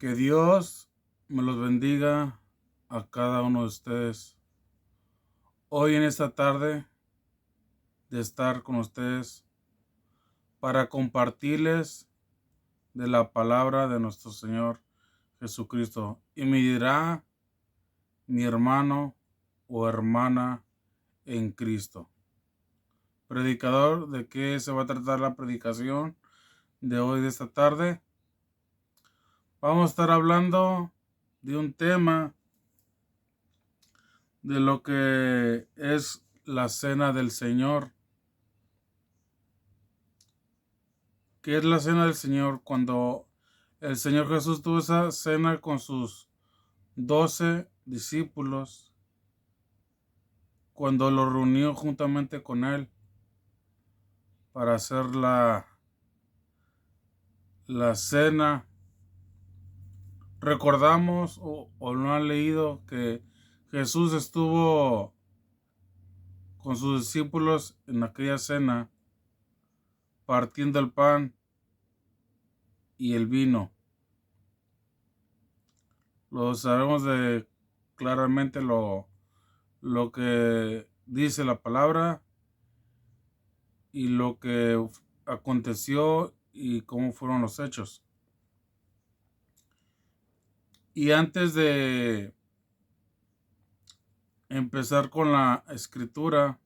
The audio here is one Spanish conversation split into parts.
Que Dios me los bendiga a cada uno de ustedes. Hoy en esta tarde de estar con ustedes para compartirles de la palabra de nuestro Señor Jesucristo. Y me dirá mi hermano o hermana en Cristo. Predicador, ¿de qué se va a tratar la predicación de hoy de esta tarde? Vamos a estar hablando de un tema de lo que es la cena del Señor. ¿Qué es la cena del Señor? Cuando el Señor Jesús tuvo esa cena con sus 12 discípulos, cuando los reunió juntamente con él para hacer la cena. Recordamos o no han leído que Jesús estuvo con sus discípulos en aquella cena partiendo el pan y el vino. Lo sabemos de claramente lo que dice la palabra y lo que aconteció y cómo fueron los hechos. Y antes de empezar con la escritura,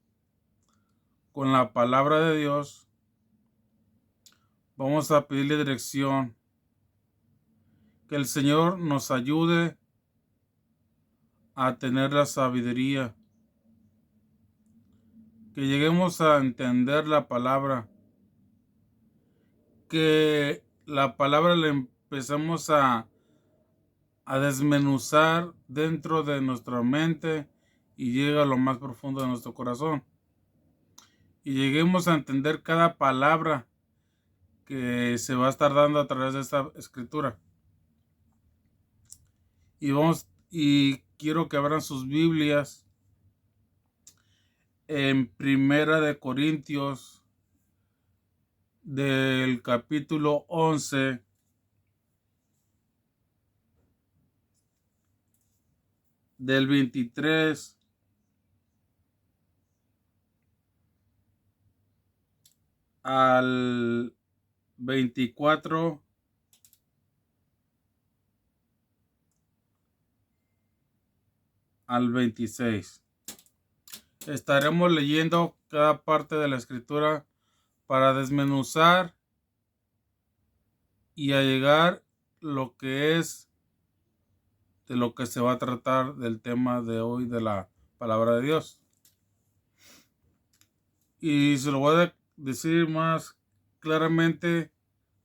con la palabra de Dios, vamos a pedirle dirección, que el Señor nos ayude a tener la sabiduría, que lleguemos a entender la palabra, que la palabra le empezamos a desmenuzar dentro de nuestra mente y llega a lo más profundo de nuestro corazón. Y lleguemos a entender cada palabra que se va a estar dando a través de esta escritura. Y quiero que abran sus Biblias en Primera de Corintios, del capítulo 11, del 23 al 24 al 26. Estaremos leyendo cada parte de la escritura para desmenuzar y a llegar lo que es de lo que se va a tratar del tema de hoy de la palabra de Dios. Y se lo voy a decir más claramente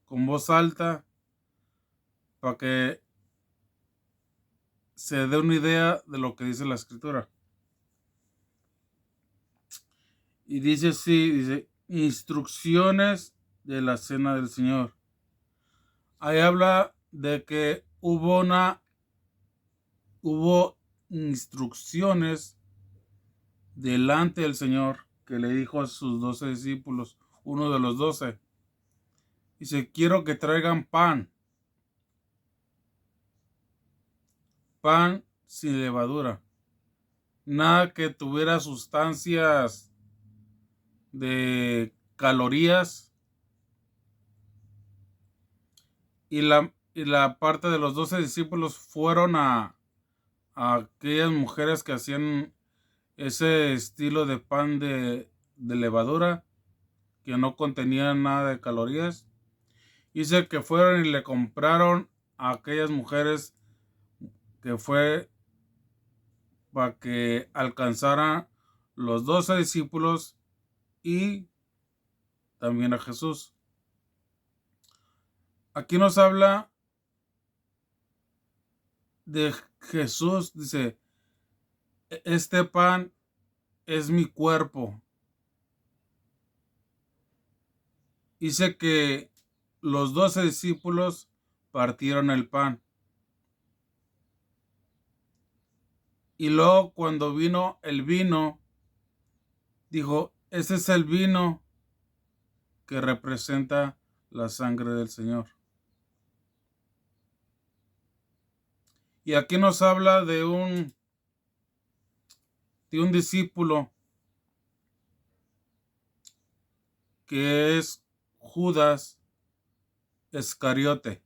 con voz alta para que se dé una idea de lo que dice la escritura. Y dice así, dice, instrucciones de la cena del Señor. Ahí habla de que hubo instrucciones delante del Señor que le dijo a sus 12 discípulos, uno de los 12. Dice, quiero que traigan pan sin levadura, nada que tuviera sustancias de calorías. Y la parte de los 12 discípulos fueron a aquellas mujeres que hacían ese estilo de pan de levadura que no contenía nada de calorías. Dice que fueron y le compraron a aquellas mujeres, que fue para que alcanzaran los 12 discípulos y también a Jesús. Aquí nos habla de Jesús, dice, este pan es mi cuerpo. Dice que los 12 discípulos partieron el pan. Y luego cuando vino el vino, dijo, ese es el vino que representa la sangre del Señor. Y aquí nos habla de un discípulo que es Judas Iscariote.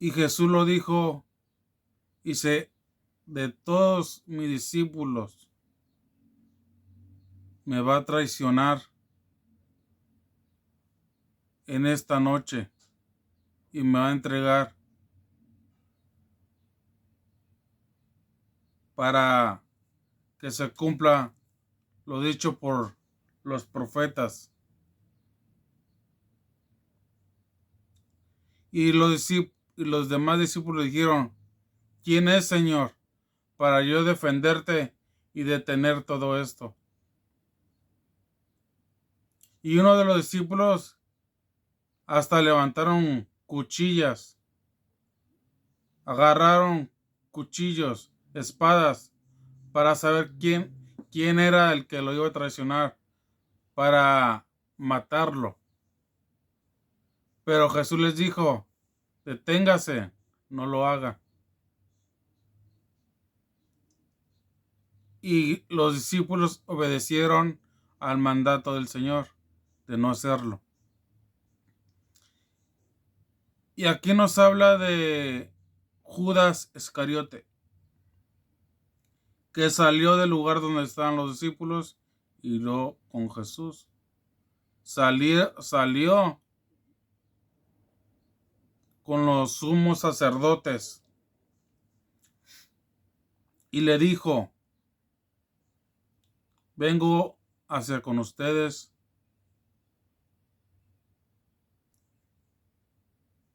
Y Jesús lo dijo, dice, de todos mis discípulos me va a traicionar en esta noche y me va a entregar para que se cumpla lo dicho por los profetas. Y los demás discípulos dijeron, ¿quién es, Señor, para yo defenderte y detener todo esto? Y uno de los discípulos hasta levantaron cuchillas, agarraron cuchillos, espadas, para saber quién era el que lo iba a traicionar, para matarlo. Pero Jesús les dijo, deténgase, no lo haga. Y los discípulos obedecieron al mandato del Señor de no hacerlo. Y aquí nos habla de Judas Iscariote, que salió del lugar donde estaban los discípulos y lo con Jesús. Salió con los sumos sacerdotes y le dijo, vengo hacia con ustedes.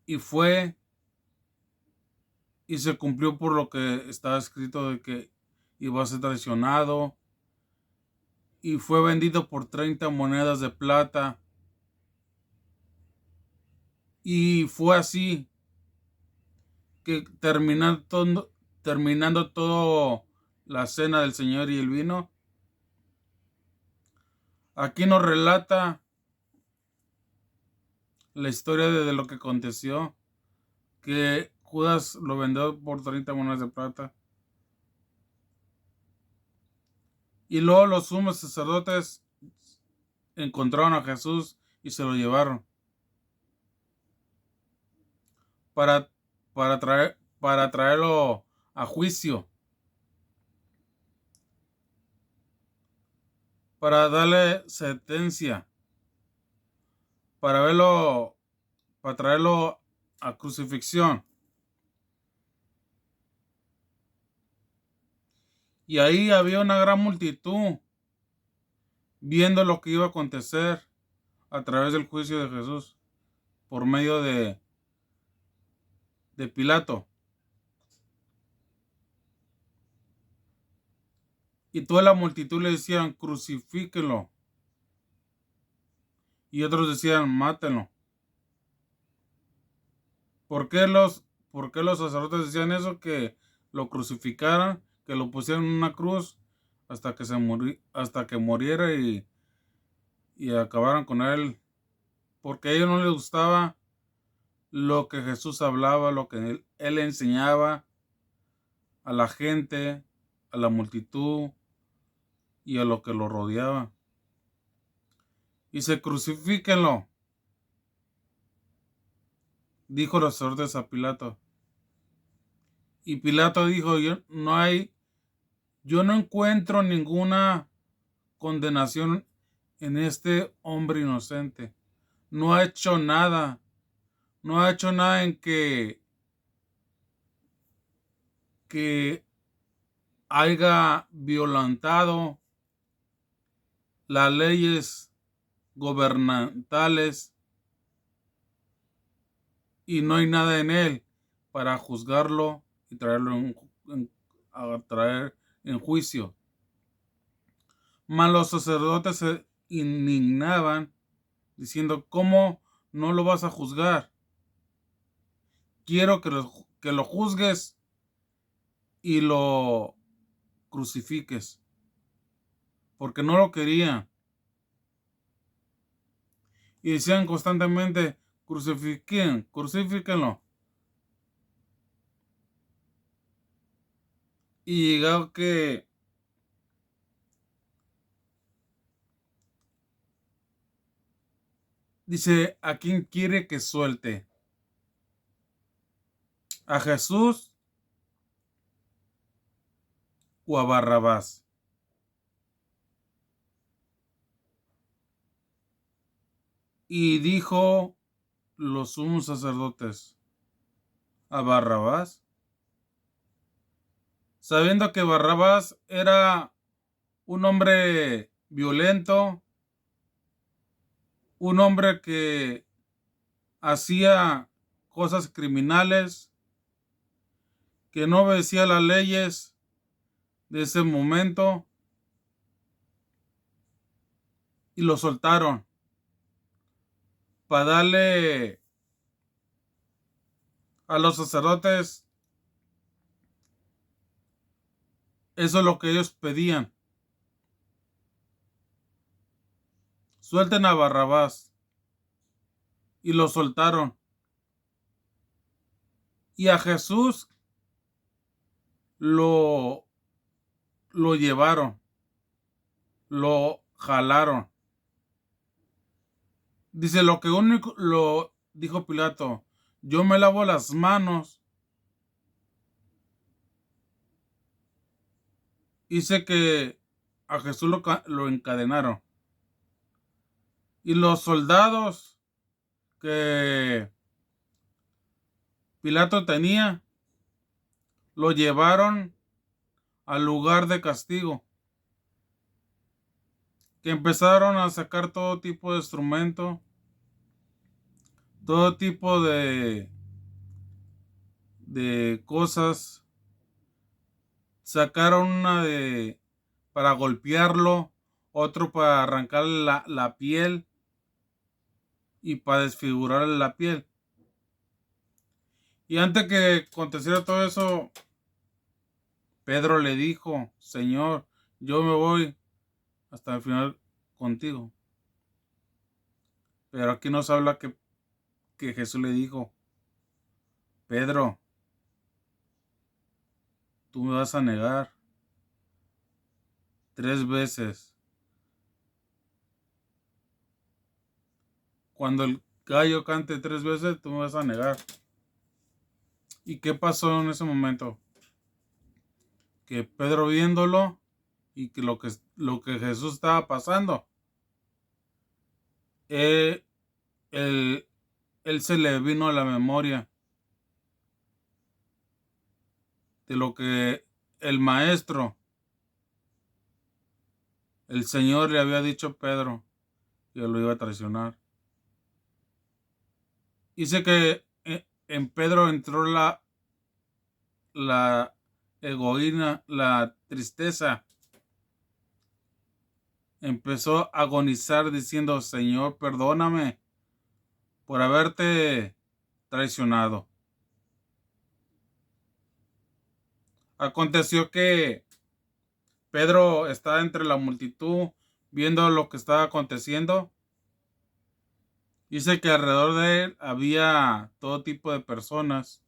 Y fue y se cumplió por lo que estaba escrito de que iba a ser traicionado. Y fue vendido por 30 monedas de plata. Y fue así que terminando todo la cena del Señor y el vino. Aquí nos relata la historia de lo que aconteció, que Judas lo vendió por 30 monedas de plata. Y luego los sumos sacerdotes encontraron a Jesús y se lo llevaron para, para traerlo a juicio, para darle sentencia, para traerlo a crucifixión. Y ahí había una gran multitud viendo lo que iba a acontecer a través del juicio de Jesús por medio de Pilato. Y toda la multitud le decían, crucifíquenlo. Y otros decían, mátenlo. ¿Por qué los sacerdotes decían eso? Que lo crucificaran, que lo pusieran en una cruz hasta que muriera y acabaran con él. Porque a ellos no les gustaba lo que Jesús hablaba, lo que él enseñaba a la gente, a la multitud y a lo que lo rodeaba. Y se crucifíquenlo, dijo los sacerdotes a Pilato. Y Pilato dijo, yo no encuentro ninguna condenación en este hombre inocente. No ha hecho nada. No ha hecho nada en que haya violentado las leyes gubernamentales y no hay nada en él para juzgarlo y traerlo a traer en juicio. Mas los sacerdotes se indignaban diciendo, ¿cómo no lo vas a juzgar? Quiero que lo juzgues y lo crucifiques. Porque no lo querían. Y decían constantemente, crucifíquenlo. Y llegado que dice, ¿a quién quiere que suelte? ¿A Jesús o a Barrabás? Y dijo los sumos sacerdotes, ¿a Barrabás? Sabiendo que Barrabás era un hombre violento, un hombre que hacía cosas criminales, que no obedecía las leyes de ese momento, y lo soltaron para darle a los sacerdotes eso es lo que ellos pedían. Suelten a Barrabás. Y lo soltaron. Y a Jesús lo, lo llevaron, lo jalaron. Dice lo que único, lo dijo Pilato, yo me lavo las manos. Dice que a Jesús lo encadenaron. Y los soldados que Pilato tenía, lo llevaron al lugar de castigo. Que empezaron a sacar todo tipo de instrumento, todo tipo de cosas. Sacaron una para golpearlo, otro para arrancarle la piel y para desfigurarle la piel. Y antes que aconteciera todo eso, Pedro le dijo, Señor, yo me voy hasta el final contigo. Pero aquí nos habla que Jesús le dijo, Pedro, tú me vas a negar 3 veces. Cuando el gallo cante 3 veces, tú me vas a negar. ¿Y qué pasó en ese momento? Que Pedro viéndolo y que lo que Jesús estaba pasando, él, él, él se le vino a la memoria de lo que el maestro, el Señor le había dicho a Pedro que lo iba a traicionar. Dice que en Pedro entró la egoína, la tristeza. Empezó a agonizar diciendo, Señor, perdóname por haberte traicionado. Aconteció que Pedro estaba entre la multitud viendo lo que estaba aconteciendo. Dice que alrededor de él había todo tipo de personas,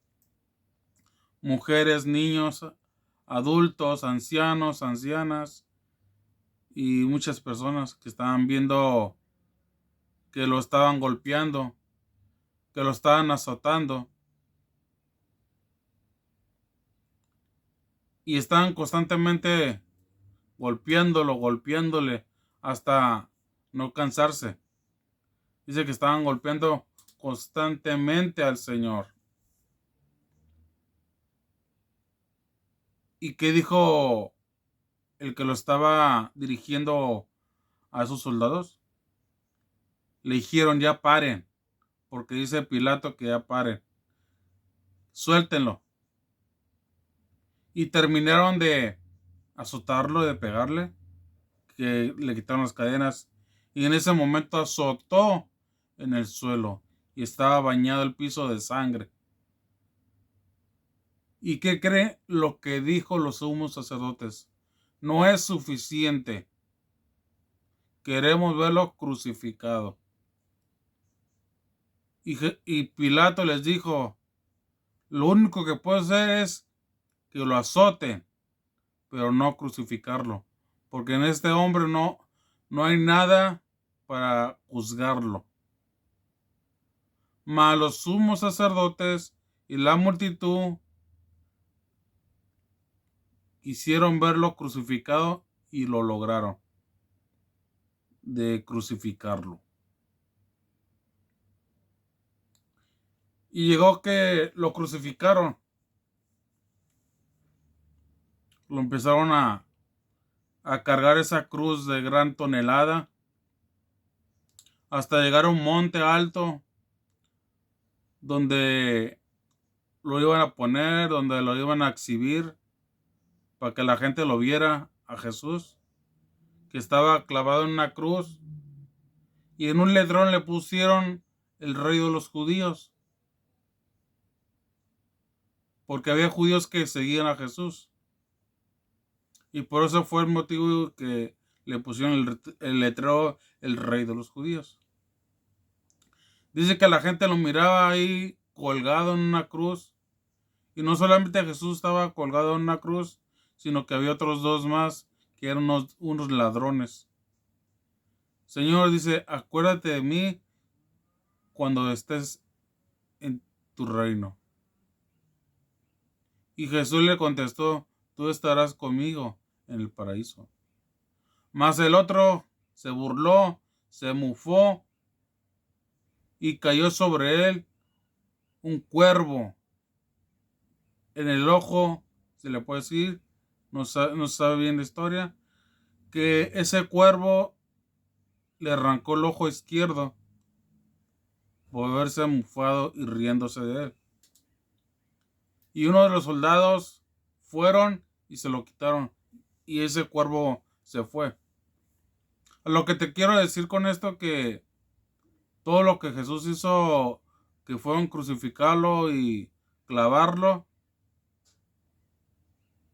mujeres, niños, adultos, ancianos, ancianas y muchas personas que estaban viendo que lo estaban golpeando, que lo estaban azotando y estaban constantemente golpeándole hasta no cansarse. Dice que estaban golpeando constantemente al Señor. ¿Y qué dijo el que lo estaba dirigiendo a esos soldados? Le dijeron, ya paren, porque dice Pilato que ya paren. Suéltenlo. Y terminaron de azotarlo, de pegarle, que le quitaron las cadenas. Y en ese momento azotó en el suelo y estaba bañado el piso de sangre. ¿Y qué cree lo que dijo los sumos sacerdotes? No es suficiente. Queremos verlo crucificado. Y Pilato les dijo, lo único que puedo hacer es que lo azoten, pero no crucificarlo, porque en este hombre no hay nada para juzgarlo. Mas los sumos sacerdotes y la multitud quisieron verlo crucificado y lo lograron de crucificarlo. Y llegó que lo crucificaron. Lo empezaron a cargar esa cruz de gran tonelada hasta llegar a un monte alto donde lo iban a poner, donde lo iban a exhibir para que la gente lo viera a Jesús, que estaba clavado en una cruz, y en un letrón le pusieron el rey de los judíos, porque había judíos que seguían a Jesús, y por eso fue el motivo que le pusieron el letrero el rey de los judíos. Dice que la gente lo miraba ahí colgado en una cruz, y no solamente Jesús estaba colgado en una cruz, sino que había otros dos más que eran unos ladrones. Señor, dice, acuérdate de mí cuando estés en tu reino. Y Jesús le contestó, tú estarás conmigo en el paraíso. Mas el otro se burló, se mufó y cayó sobre él un cuervo. En el ojo, se le puede decir, no sabe bien la historia, que ese cuervo le arrancó el ojo izquierdo por haberse mufado y riéndose de él. Y uno de los soldados fueron y se lo quitaron. Y ese cuervo se fue. Lo que te quiero decir con esto, que todo lo que Jesús hizo, que fueron crucificarlo y clavarlo,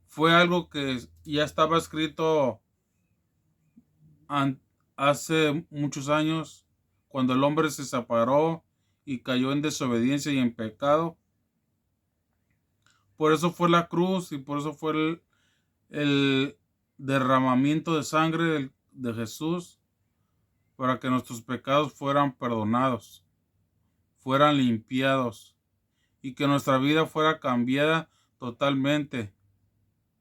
fue algo que ya estaba escrito hace muchos años, cuando el hombre se separó y cayó en desobediencia y en pecado. Por eso fue la cruz y por eso fue el derramamiento de sangre de Jesús, para que nuestros pecados fueran perdonados, fueran limpiados y que nuestra vida fuera cambiada totalmente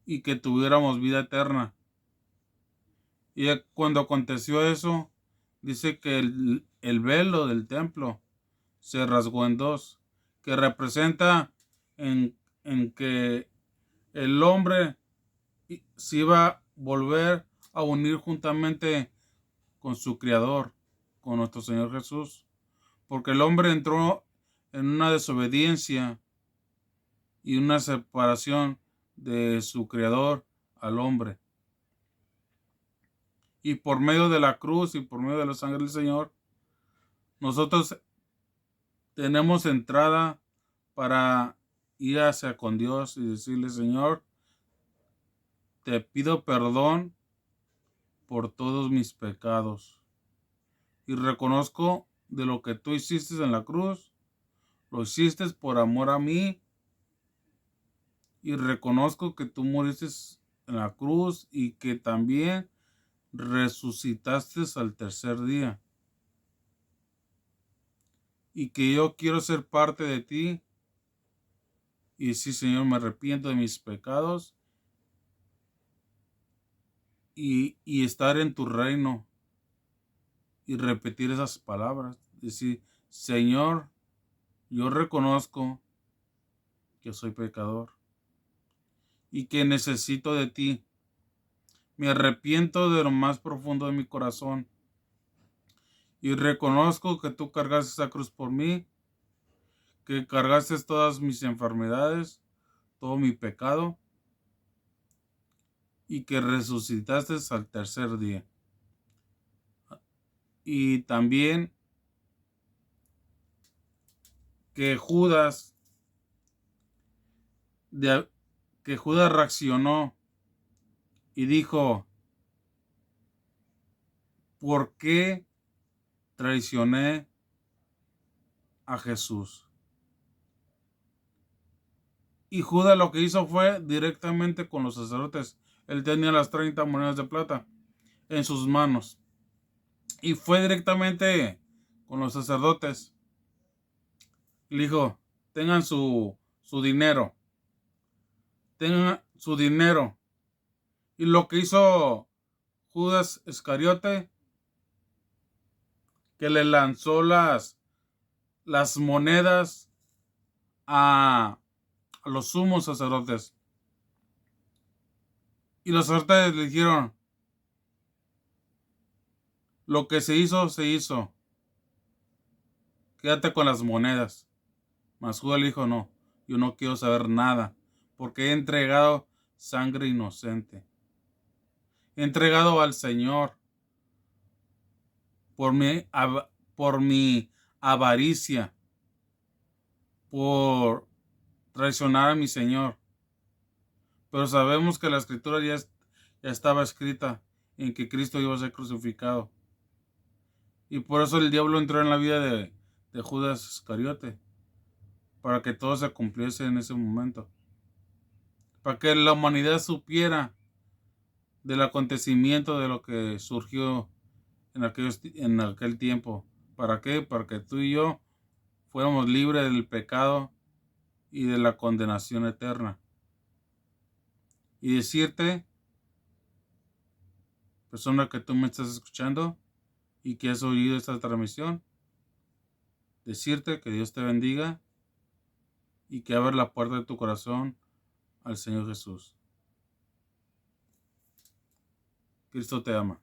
y que tuviéramos vida eterna. Y cuando aconteció eso, dice que el velo del templo se rasgó en dos, que representa en que el hombre se iba a volver a unir juntamente con su Creador, con nuestro Señor Jesús, porque el hombre entró en una desobediencia y una separación de su Creador al hombre. Y por medio de la cruz y por medio de la sangre del Señor, nosotros tenemos entrada para ir hacia con Dios y decirle, Señor, te pido perdón por todos mis pecados. Y reconozco de lo que tú hiciste en la cruz, lo hiciste por amor a mí. Y reconozco que tú moriste en la cruz y que también resucitaste al tercer día. Y que yo quiero ser parte de ti. Y sí, Señor, me arrepiento de mis pecados. Y estar en tu reino. Y repetir esas palabras. Decir, Señor, yo reconozco que soy pecador. Y que necesito de ti. Me arrepiento de lo más profundo de mi corazón. Y reconozco que tú cargaste esa cruz por mí, que cargaste todas mis enfermedades, todo mi pecado, y que resucitaste al tercer día. Y también que Judas reaccionó y dijo, ¿por qué traicioné a Jesús? Y Judas lo que hizo fue directamente con los sacerdotes. Él tenía las 30 monedas de plata en sus manos. Y fue directamente con los sacerdotes. Le dijo, tengan su dinero. Tengan su dinero. Y lo que hizo Judas Iscariote, que le lanzó las monedas a los sumos sacerdotes. Y los sacerdotes le dijeron, lo que se hizo, se hizo. Quédate con las monedas. Mas Judas le dijo, no, yo no quiero saber nada, porque he entregado sangre inocente. He entregado al Señor por mi avaricia, por traicionar a mi Señor. Pero sabemos que la escritura ya estaba escrita en que Cristo iba a ser crucificado. Y por eso el diablo entró en la vida de Judas Iscariote, para que todo se cumpliese en ese momento. Para que la humanidad supiera del acontecimiento de lo que surgió en aquel tiempo. ¿Para qué? Para que tú y yo fuéramos libres del pecado y de la condenación eterna. Y decirte, persona que tú me estás escuchando y que has oído esta transmisión, decirte que Dios te bendiga y que abra la puerta de tu corazón al Señor Jesús. Cristo te ama.